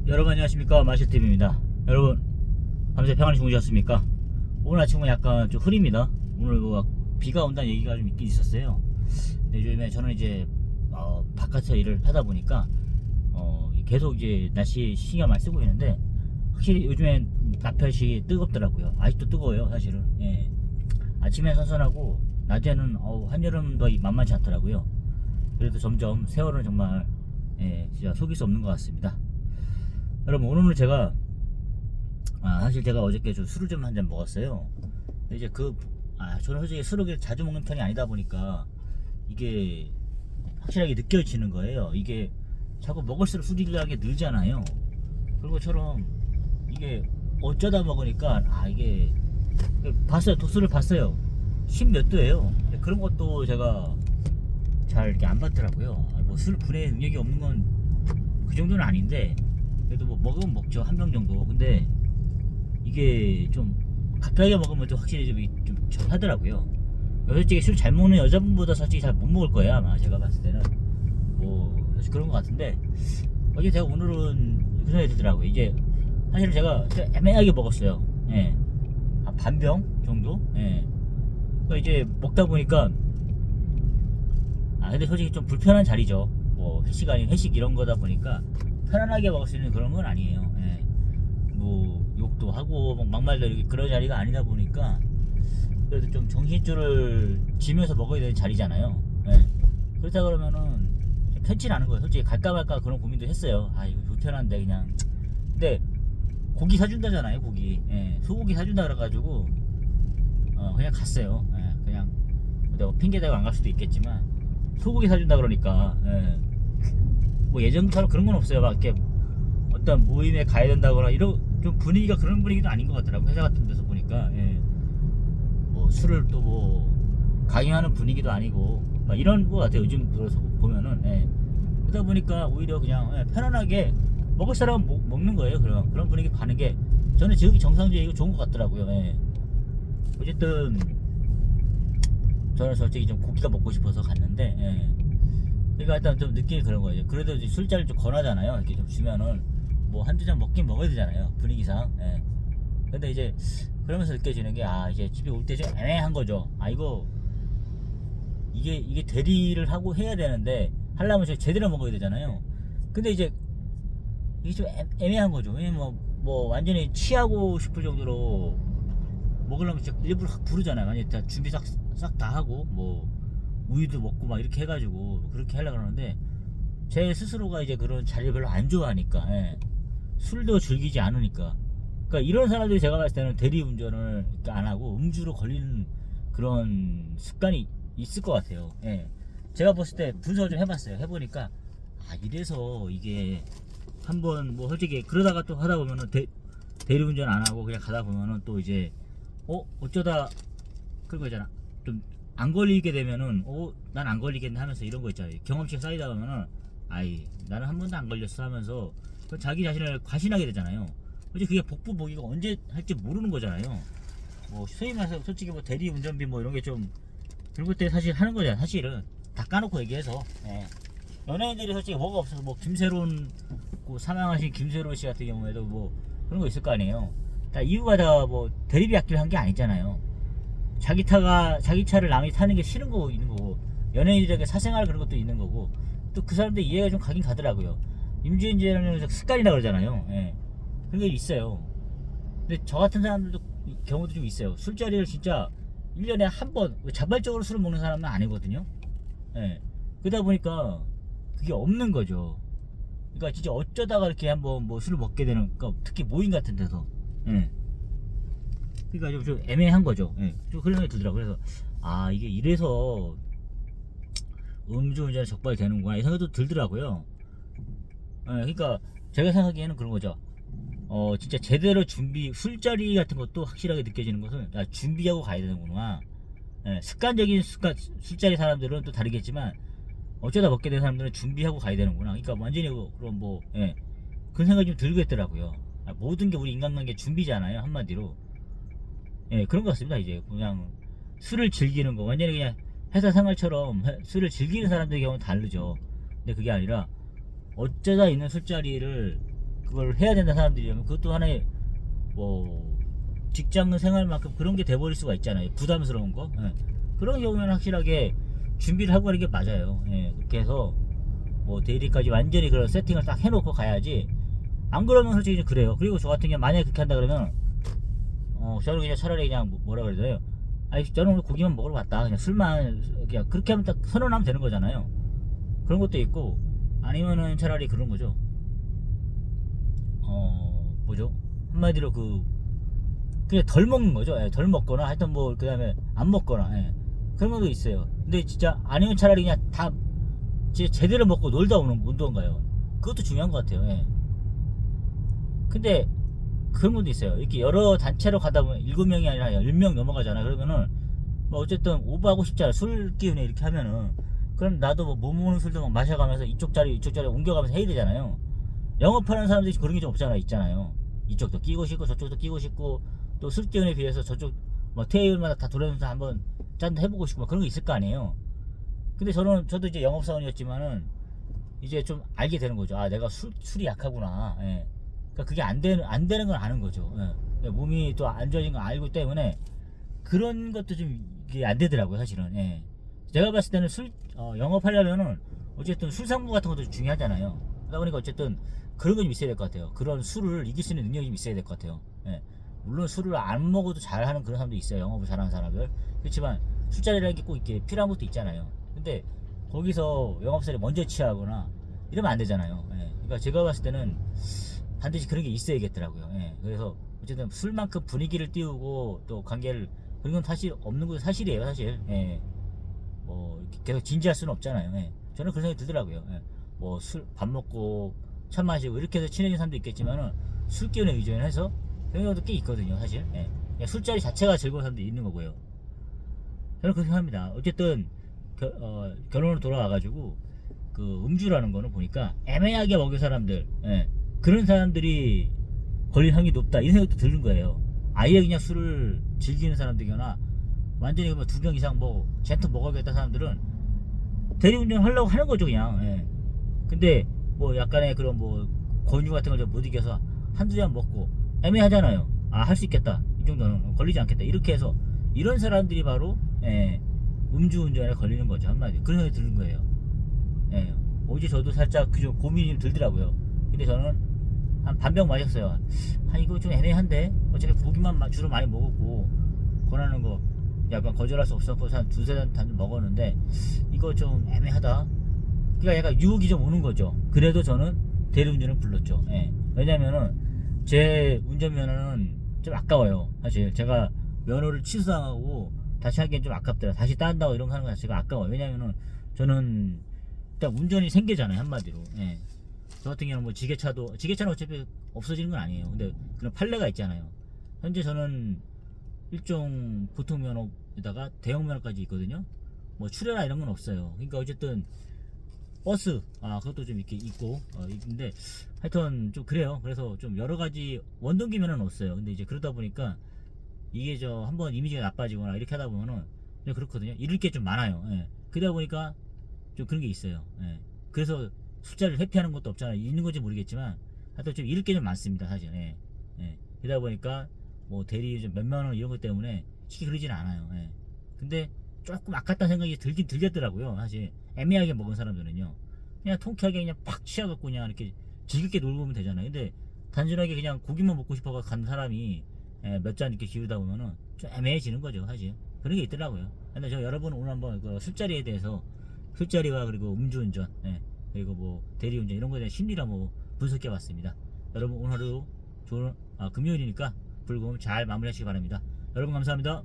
여러분 안녕하십니까, 마실TV입니다. 여러분 밤새 평안히 주무셨습니까? 오늘 아침은 약간 좀 흐립니다. 오늘 뭐 비가 온다는 얘기가 좀 있긴 있었어요. 근데 요즘에 저는 이제 바깥에서 일을 하다 보니까 계속 이제 날씨 신경 많이 쓰고 있는데, 확실히 요즘엔 낮볕이 뜨겁더라고요. 아직도 뜨거워요 사실은. 예. 아침엔 선선하고 낮에는 한여름도 만만치 않더라고요. 그래도 점점 세월은 정말 진짜 속일 수 없는 것 같습니다. 여러분, 오늘은 제가 사실 제가 어저께 좀 술을 좀 한 잔 먹었어요. 근데 이제 저는 솔직히 술을 자주 먹는 편이 아니다 보니까 이게 확실하게 느껴지는 거예요. 이게 자꾸 먹을수록 술이라는 게 늘잖아요. 그런 것처럼 이게 어쩌다 먹으니까 이게 봤어요. 도수를 봤어요. 10 몇 도예요. 그런 것도 제가 잘 이렇게 안 봤더라고요. 뭐 술 분해 능력이 없는 건 그 정도는 아닌데, 그래도 뭐 먹으면 먹죠, 한 병 정도. 근데 이게 좀 가까이 먹으면 좀 확실히 좀 하더라고요. 솔직히 술 잘 먹는 여자분보다 솔직히 잘 못 먹을 거예요, 아마 제가 봤을 때는. 뭐 사실 그런 것 같은데, 어제 제가 오늘은 그 생각이 들더라고요. 이제 사실 제가 애매하게 먹었어요. 예. 한 반병 정도. 예. 그러니까 이제 먹다 보니까 근데 솔직히 좀 불편한 자리죠. 뭐 회식 아닌 회식 이런 거다 보니까 편안하게 먹을 수 있는 그런 건 아니에요. 예. 뭐 욕도 하고 막 막말도 이렇게 그런 자리가 아니다 보니까 그래도 좀 정신줄을 쥐면서 먹어야 되는 자리잖아요. 예. 그렇다 그러면은 편치 않은 거예요. 솔직히 갈까 말까 그런 고민도 했어요. 이거 불편한데 그냥. 근데 고기 사준다잖아요, 고기. 예. 소고기 사준다 그래가지고 그냥 갔어요. 예. 그냥 내가 핑계 대고 안 갈 수도 있겠지만 소고기 사준다 그러니까. 예. 뭐 예전처럼 그런 건 없어요. 막 이렇게 어떤 모임에 가야 된다거나 이런 좀 분위기가 그런 분위기도 아닌 것 같더라고, 회사 같은 데서 보니까. 예. 뭐 술을 또 뭐 강요하는 분위기도 아니고 막 이런 것 같아요, 요즘 들어서 보면은. 예. 그러다 보니까 오히려 그냥 편안하게 먹을 사람은 먹는 거예요. 그런 분위기 가는 게 저는 지금 정상적이고 좋은 것 같더라고요. 예. 어쨌든 저는 솔직히 좀 고기가 먹고 싶어서 갔는데, 그러니까 일단 좀 느낌이 그런 거예요. 그래도 이제 술자리를 좀 권하잖아요. 이렇게 좀 주면은 뭐 한두 잔 먹긴 먹어야 되잖아요, 분위기상. 예. 근데 이제 그러면서 느껴지는 게 이제 집에 올 때 좀 애매한 거죠. 이게 대리를 하고 해야 되는데 하려면 제대로 먹어야 되잖아요. 근데 이제 이게 좀 애매한 거죠. 왜냐면 뭐 완전히 취하고 싶을 정도로 먹으려면 진짜 일부러 확 부르잖아요. 완전히 다 준비 싹 다 하고 뭐 우유도 먹고 막 이렇게 해가지고 그렇게 하려고 그러는데, 제 스스로가 이제 그런 자리를 별로 안 좋아하니까. 술도 즐기지 않으니까. 그러니까 이런 사람들이 제가 봤을 때는 대리운전을 안 하고 음주로 걸리는 그런 습관이 있을 것 같아요. 제가 봤을 때 분석을 좀 해봤어요. 해보니까 이래서 이게 한번 뭐 솔직히 그러다가 또 하다 보면은 대리운전 안 하고 그냥 가다 보면은 또 이제 어쩌다 그런 거 있잖아. 좀 안 걸리게 되면은 난 안 걸리겠네 하면서 이런 거 있잖아요. 경험치가 쌓이다 보면은 나는 한 번도 안 걸렸어 하면서 자기 자신을 과신하게 되잖아요. 그치, 그게 복부복이가 언제 할지 모르는 거잖아요. 뭐 소위 말해서 솔직히 뭐 대리 운전비 뭐 이런 게 좀 들고 때 사실 하는 거잖아요. 사실은 다 까놓고 얘기해서. 연예인들이 솔직히 뭐가 없어서 뭐 김세론, 사망하신 김세론 씨 같은 경우에도 뭐 그런 거 있을 거 아니에요. 다 이유가 다 뭐 대리비 아끼려 한 게 아니잖아요. 자기 차를 남이 타는 게 싫은 거고 있는 거고, 연예인들에게 사생활 그런 것도 있는 거고, 또 그 사람들 이해가 좀 가긴 가더라고요. 임주인제라는 습관이라 그러잖아요. 그런 게 있어요. 근데 저 같은 사람들도 경우도 좀 있어요. 술자리를 진짜 1년에 한 번 자발적으로 술을 먹는 사람은 아니거든요. 그러다 보니까 그게 없는 거죠. 그러니까 진짜 어쩌다가 이렇게 한번 뭐 술을 먹게 되는, 그러니까 특히 모임 같은 데서. 그러니까 좀 애매한 거죠. 좀 그런 생각이 들더라고요. 그래서 이게 이래서 음주운전에 적발되는구나 이 생각도 들더라고요. 그러니까 제가 생각하기에는 그런 거죠. 진짜 제대로 술자리 같은 것도 확실하게 느껴지는 것은 준비하고 가야 되는구나. 습관적인 술자리 사람들은 또 다르겠지만 어쩌다 먹게 된 사람들은 준비하고 가야 되는구나. 그러니까 완전히 그런 그런 생각이 좀 들겠더라고요. 모든 게 우리 인간관계 준비잖아요, 한마디로. 그런 것 같습니다. 이제 그냥 술을 즐기는 거 완전히 그냥 회사 생활처럼 술을 즐기는 사람들의 경우는 다르죠. 근데 그게 아니라 어쩌다 있는 술자리를 그걸 해야 된다는 사람들이라면 그것도 하나의 뭐 직장 생활만큼 그런 게 돼버릴 수가 있잖아요. 부담스러운 거. 예. 그런 경우에는 확실하게 준비를 하고 가는 게 맞아요. 예. 그렇게 해서 뭐 데일리까지 완전히 그런 세팅을 딱 해놓고 가야지. 안 그러면 솔직히 좀 그래요. 그리고 저 같은 경우 만약에 그렇게 한다 그러면 저는 그냥 차라리 그냥 뭐라 그래야 돼요. 아니 저는 오늘 고기만 먹으러 왔다. 그냥 술만 그냥 그렇게 하면 딱 선언하면 되는 거잖아요. 그런 것도 있고 아니면은 차라리 그런 거죠. 뭐죠? 한마디로 그냥 덜 먹는 거죠. 예, 덜 먹거나 하여튼 뭐 그다음에 안 먹거나 예. 그런 것도 있어요. 근데 진짜 아니면 차라리 그냥 다 진짜 제대로 먹고 놀다 오는 운동가요. 그것도 중요한 것 같아요. 예. 근데 그런 분도 있어요. 이렇게 여러 단체로 가다 보면 7명이 아니라 10명 넘어가잖아. 그러면은 뭐 어쨌든 오버하고 싶잖아. 술 기운에 이렇게 하면은 그럼 나도 뭐 못 먹는 술도 막 마셔가면서 이쪽 자리 옮겨가면서 해야 되잖아요. 영업하는 사람들이 그런 게 좀 없잖아. 있잖아요. 이쪽도 끼고 싶고 저쪽도 끼고 싶고 또 술 기운에 비해서 저쪽 뭐 테이블마다 다 돌아다니면서 한번 짠 해보고 싶고 뭐 그런 거 있을 거 아니에요. 근데 저도 이제 영업사원이었지만은 이제 좀 알게 되는 거죠. 아 내가 술이 약하구나. 예. 그러니까 그게 안 되는 건 아는 거죠. 예. 몸이 또 안 좋아진 걸 알고 때문에 그런 것도 좀 이게 안 되더라고요, 사실은. 예. 제가 봤을 때는 영업하려면은 어쨌든 술 상무 같은 것도 중요하잖아요. 그러다 보니까 어쨌든 그런 거 좀 있어야 될 것 같아요. 그런 술을 이길 수 있는 능력이 좀 있어야 될 것 같아요. 예. 물론 술을 안 먹어도 잘하는 그런 사람도 있어요. 영업을 잘하는 사람들. 그렇지만 술자리라는 게 꼭 이렇게 필요한 것도 있잖아요. 근데 거기서 영업사를 먼저 취하거나 이러면 안 되잖아요. 예. 그러니까 제가 봤을 때는 반드시 그런 게 있어야겠더라고요. 예. 그래서 어쨌든 술만큼 분위기를 띄우고 또 관계를 그런 건 사실 없는 거 사실이에요, 사실. 예. 뭐 이렇게 계속 진지할 수는 없잖아요. 예. 저는 그런 생각이 들더라고요. 예. 뭐 밥 먹고 차 마시고 이렇게 해서 친해진 사람도 있겠지만은 술 기운에 의존해서 그런 경우도 꽤 있거든요, 사실. 예. 그냥 술자리 자체가 즐거운 사람도 있는 거고요. 저는 그렇게 생각합니다. 어쨌든 결혼으로 돌아와가지고 그 음주라는 거는 보니까 애매하게 먹은 사람들, 예. 그런 사람들이 걸릴 확률이 높다 이런 생각도 드는 거예요. 아예 그냥 술을 즐기는 사람들이거나 완전히 뭐 2병 이상 뭐 젠틀 먹어야겠다 사람들은 대리운전 하려고 하는 거죠 그냥. 예. 근데 뭐 약간의 그런 뭐 권유 같은 걸 좀 못 이겨서 한두 잔 먹고 애매하잖아요. 아 할 수 있겠다 이 정도는 걸리지 않겠다 이렇게 해서 이런 사람들이 바로 음주운전에 걸리는 거죠 한마디. 그런 생각이 드는 거예요. 예. 어제 저도 살짝 그좀 고민이 좀 들더라고요. 근데 저는 한 반병 마셨어요. 이거 좀 애매한데 어차피 고기만 주로 많이 먹었고 권하는 거 약간 거절할 수 없었고 한 두세 잔 먹었는데 이거 좀 애매하다. 그러니까 약간 유혹이 좀 오는 거죠. 그래도 저는 대리운전을 불렀죠. 예. 왜냐면은 제 운전면허는 좀 아까워요. 사실 제가 면허를 취소당하고 다시 하기엔 좀 아깝더라. 다시 딴다고 이런 거 하는 거 자체가 아까워요. 왜냐면은 저는 일단 운전이 생계잖아요 한마디로. 예. 저 같은 경우는 뭐 지게차는 어차피 없어지는 건 아니에요. 근데 그런 판례가 있잖아요. 현재 저는 일종 보통 면허에다가 대형 면허까지 있거든요. 뭐 출애나 이런 건 없어요. 그러니까 어쨌든 버스 그것도 좀 이렇게 있고 있는데 하여튼 좀 그래요. 그래서 좀 여러 가지 원동기 면허는 없어요. 근데 이제 그러다 보니까 이게 저 한번 이미지가 나빠지거나 이렇게 하다 보면은 그냥 그렇거든요. 잃을 게 좀 많아요. 예. 그러다 보니까 좀 그런 게 있어요. 예. 그래서 숫자를 회피하는 것도 없잖아요. 있는 건지 모르겠지만 하여튼 좀 잃을 게 좀 많습니다 사실. 예. 예. 그러다 보니까 뭐 대리 좀 몇만 원 이런 것 때문에 쉽게 그러지는 않아요. 예. 근데 조금 아깝다는 생각이 들겠더라고요. 사실 애매하게 먹은 사람들은요. 그냥 통쾌하게 그냥 팍 취해갖고 그냥 이렇게 즐겁게 놀고 오면 되잖아요. 근데 단순하게 그냥 고기만 먹고 싶어서 간 사람이 몇 잔 이렇게 기우다 보면은 좀 애매해지는 거죠 사실. 그런 게 있더라고요. 근데 저 여러분 오늘 한번 그 술자리에 대해서 술자리와 그리고 음주운전 그리고 뭐 대리운전 이런 거에 대한 심리를 한번 분석해봤습니다. 여러분 오늘 하루 좋은 금요일이니까 불금 잘 마무리하시기 바랍니다. 여러분 감사합니다.